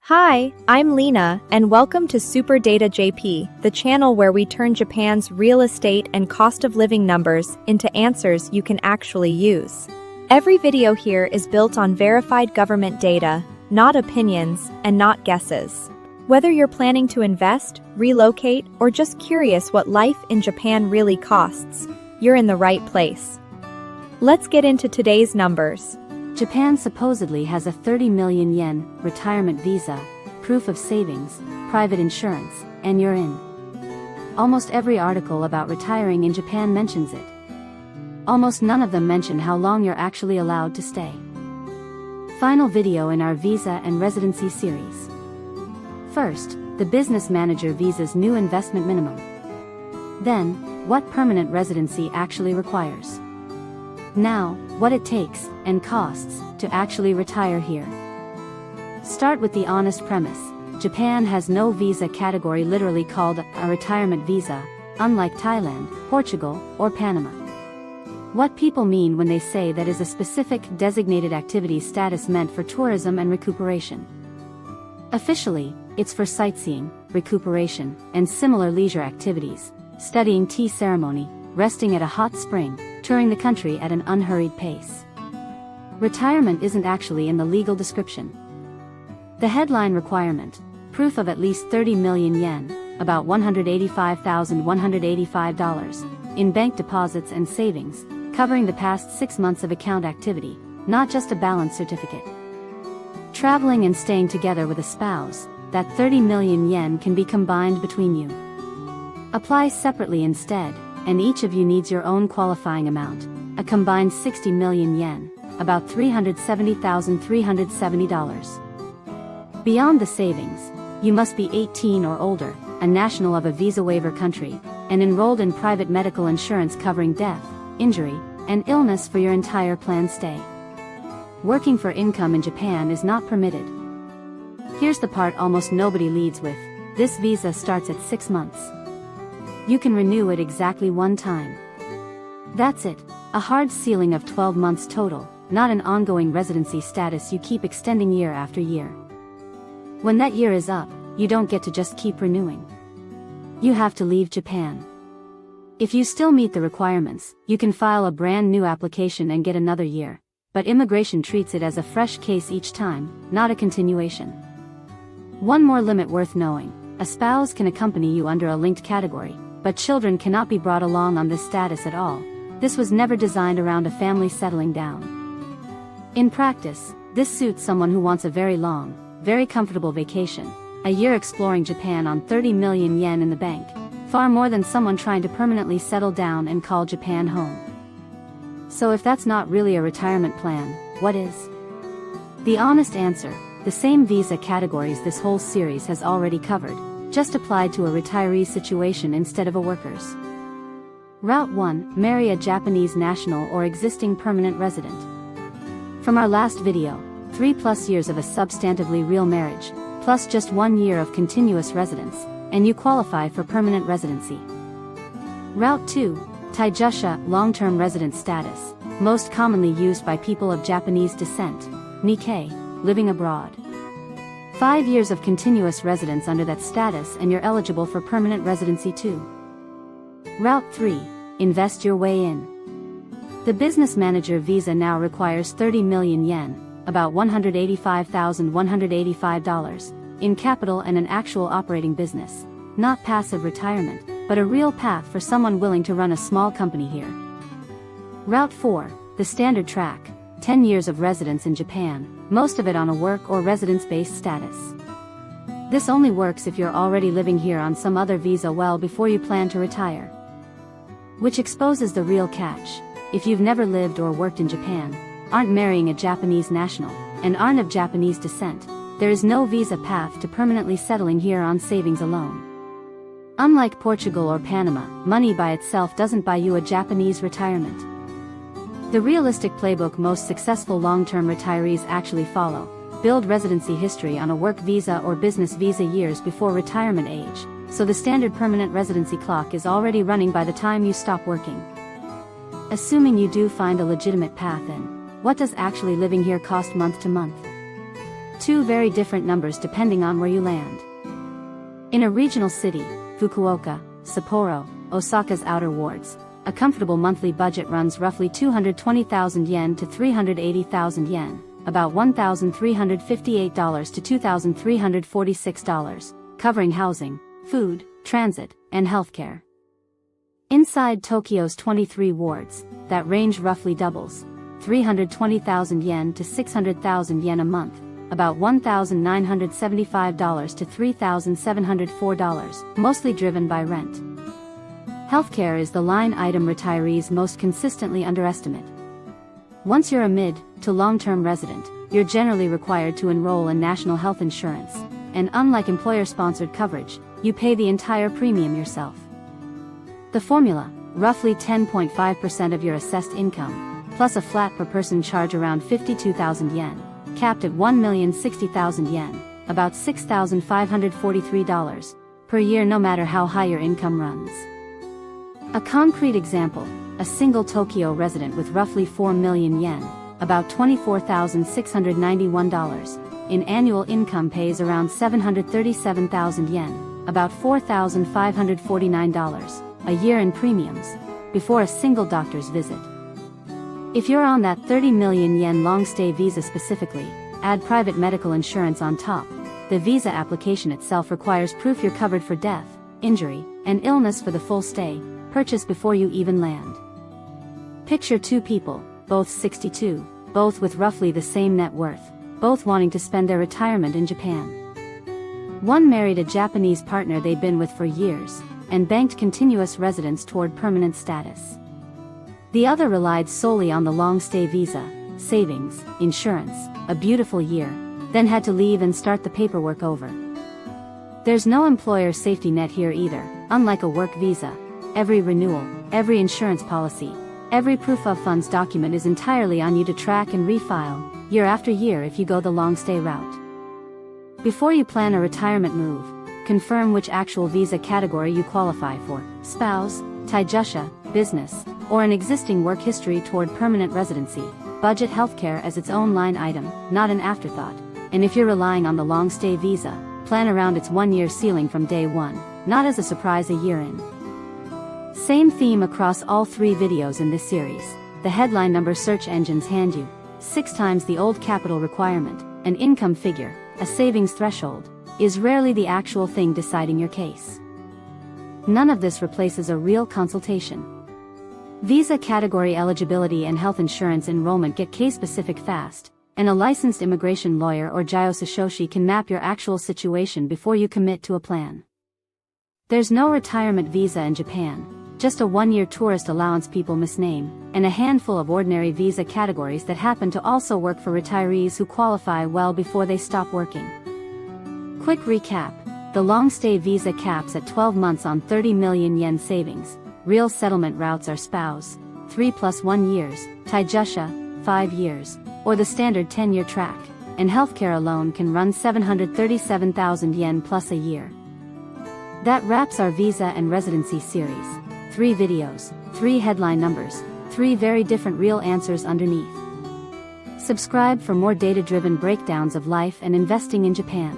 Hi, I'm Lena, and welcome to Super Data JP, the channel where we turn Japan's real estate and cost of living numbers into answers you can actually use. Every video here is built on verified government data, not opinions, and not guesses. Whether you're planning to invest, relocate, or just curious what life in Japan really costs, you're in the right place. Let's get into today's numbers. Japan supposedly has a 30 million yen retirement visa, proof of savings, private insurance, and you're in. Almost every article about retiring in Japan mentions it. Almost none of them mention how long you're actually allowed to stay. Final video in our visa and residency series. First, the business manager visa's new investment minimum. Then, what permanent residency actually requires. Now, what it takes, and costs, to actually retire here. Start with the honest premise. Japan has no visa category literally called a retirement visa, unlike Thailand, Portugal, or Panama. What people mean when they say that is a specific designated activity status meant for tourism and recuperation. Officially, it's for sightseeing, recuperation, and similar leisure activities, studying tea ceremony, resting at a hot spring, touring the country at an unhurried pace. Retirement isn't actually in the legal description. The headline requirement, proof of at least 30 million yen, about $185,185, in bank deposits and savings, covering the past 6 months of account activity, not just a balance certificate. Traveling and staying together with a spouse, that 30 million yen can be combined between you. Apply separately instead, and each of you needs your own qualifying amount, a combined 60 million yen, about $370,370. Beyond the savings, you must be 18 or older, a national of a visa waiver country, and enrolled in private medical insurance covering death, injury, and illness for your entire planned stay. Working for income in Japan is not permitted. Here's the part almost nobody leads with. This visa starts at 6 months. You can renew it exactly one time. That's it, a hard ceiling of 12 months total, not an ongoing residency status you keep extending year after year. When that year is up, you don't get to just keep renewing. You have to leave Japan. If you still meet the requirements, you can file a brand new application and get another year, but immigration treats it as a fresh case each time, not a continuation. One more limit worth knowing, a spouse can accompany you under a linked category, but children cannot be brought along on this status at all. This was never designed around a family settling down. In practice, this suits someone who wants a very long, very comfortable vacation, a year exploring Japan on 30 million yen in the bank, far more than someone trying to permanently settle down and call Japan home. So if that's not really a retirement plan, what is? The honest answer, the same visa categories this whole series has already covered, just applied to a retiree situation instead of a worker's. Route 1, marry a Japanese national or existing permanent resident. From our last video, 3+ years of a substantively real marriage, plus just 1 year of continuous residence, and you qualify for permanent residency. Route 2, teijusha, long-term resident status, most commonly used by people of Japanese descent, Nikkei, living abroad. 5 years of continuous residence under that status and you're eligible for permanent residency too. Route 3, invest your way in. The business manager visa now requires 30 million yen, about $185,185, in capital and an actual operating business, not passive retirement, but a real path for someone willing to run a small company here. Route 4, the standard track, 10 years of residence in Japan, most of it on a work or residence-based status. This only works if you're already living here on some other visa well before you plan to retire. Which exposes the real catch. If you've never lived or worked in Japan, aren't marrying a Japanese national, and aren't of Japanese descent, there is no visa path to permanently settling here on savings alone. Unlike Portugal or Panama, money by itself doesn't buy you a Japanese retirement. The realistic playbook most successful long-term retirees actually follow: build residency history on a work visa or business visa years before retirement age, so the standard permanent residency clock is already running by the time you stop working. Assuming you do find a legitimate path in, what does actually living here cost month to month? two very different numbers depending on where you land. In a regional city, Fukuoka, Sapporo, Osaka's outer wards, a comfortable monthly budget runs roughly 220,000 yen to 380,000 yen, about $1,358 to $2,346, covering housing, food, transit, and healthcare. Inside Tokyo's 23 wards, that range roughly doubles, 320,000 yen to 600,000 yen a month, about $1,975 to $3,704, mostly driven by rent. Healthcare is the line item retirees most consistently underestimate. Once you're a mid- to long-term resident, you're generally required to enroll in national health insurance, and unlike employer-sponsored coverage, you pay the entire premium yourself. The formula, roughly 10.5% of your assessed income, plus a flat per-person charge around 52,000 yen, capped at 1,060,000 yen, about $6,543 per year no matter how high your income runs. A concrete example, a single Tokyo resident with roughly 4 million yen, about $24,691, in annual income pays around 737,000 yen, about $4,549, a year in premiums, before a single doctor's visit. If you're on that 30 million yen long-stay visa specifically, add private medical insurance on top. The visa application itself requires proof you're covered for death, injury, and illness for the full stay, purchased before you even land. Picture two people, both 62, both with roughly the same net worth, both wanting to spend their retirement in Japan. One married a Japanese partner they'd been with for years, and banked continuous residence toward permanent status. The other relied solely on the long-stay visa, savings, insurance, a beautiful year, then had to leave and start the paperwork over. There's no employer safety net here either, unlike a work visa. Every renewal, every insurance policy, every proof of funds document is entirely on you to track and refile, year after year if you go the long-stay route. Before you plan a retirement move, confirm which actual visa category you qualify for: spouse, teijusha, business, or an existing work history toward permanent residency. Budget healthcare as its own line item, not an afterthought, and if you're relying on the long-stay visa, plan around its 1-year ceiling from day one, not as a surprise a year in. Same theme across all 3 videos in this series. The headline number search engines hand you 6 times the old capital requirement, an income figure, a savings threshold, is rarely the actual thing deciding your case. None of this replaces a real consultation. Visa category eligibility and health insurance enrollment get case-specific fast, and a licensed immigration lawyer or jiosashoshi can map your actual situation before you commit to a plan. There's no retirement visa in Japan, just a 1-year tourist allowance people misname, and a handful of ordinary visa categories that happen to also work for retirees who qualify well before they stop working. Quick recap: the long-stay visa caps at 12 months on 30 million yen savings. Real settlement routes are spouse, 3 + 1 years, teijusha, 5 years, or the standard 10-year track, and healthcare alone can run 737,000 yen plus a year. That wraps our visa and residency series. 3 videos, 3 headline numbers, 3 very different real answers underneath. Subscribe for more data-driven breakdowns of life and investing in Japan.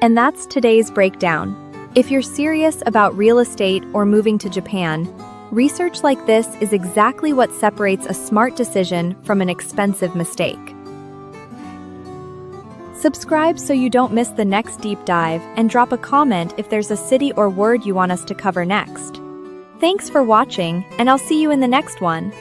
And that's today's breakdown. If you're serious about real estate or moving to Japan, research like this is exactly what separates a smart decision from an expensive mistake. Subscribe so you don't miss the next deep dive, and drop a comment if there's a city or word you want us to cover next. Thanks for watching, and I'll see you in the next one.